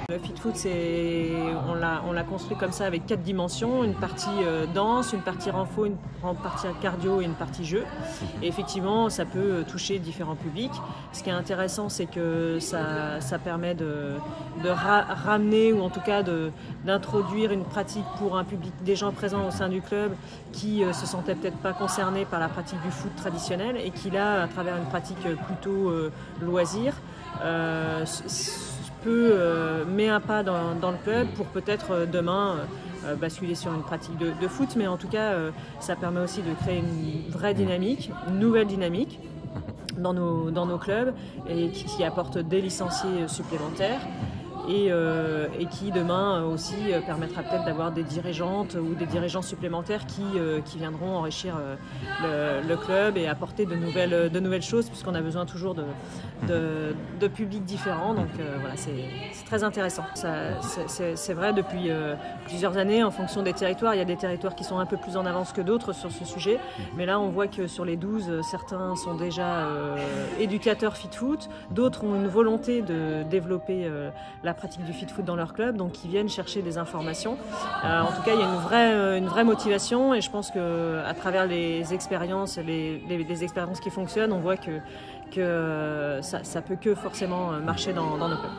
Le Fit Foot, on l'a construit comme ça avec 4 dimensions, une partie danse, une partie renfo, une partie cardio et une partie jeu. Et effectivement, ça peut toucher différents publics. Ce qui est intéressant, c'est que ça permet de ramener, ou en tout cas d'introduire une pratique pour un public, des gens présents au sein du club qui se sentaient peut-être pas concernés par la pratique du foot traditionnel et qui là, à travers une pratique plutôt loisir, met un pas dans le club pour peut-être demain basculer sur une pratique de foot, mais en tout cas ça permet aussi de créer une vraie dynamique, une nouvelle dynamique dans nos clubs et qui apporte des licenciés supplémentaires. Et qui demain aussi permettra peut-être d'avoir des dirigeantes ou des dirigeants supplémentaires qui viendront enrichir le club et apporter de nouvelles choses, puisqu'on a besoin toujours de publics différents. Donc voilà, c'est très intéressant. C'est vrai depuis plusieurs années, en fonction des territoires. Il y a des territoires qui sont un peu plus en avance que d'autres sur ce sujet, mais là on voit que sur les 12, certains sont déjà éducateurs fit foot, d'autres ont une volonté de développer la pratique du fit foot dans leur club, donc ils viennent chercher des informations. En tout cas, il y a une vraie motivation, et je pense qu'à travers les expériences, les expériences qui fonctionnent, on voit que ça peut que forcément marcher dans nos clubs.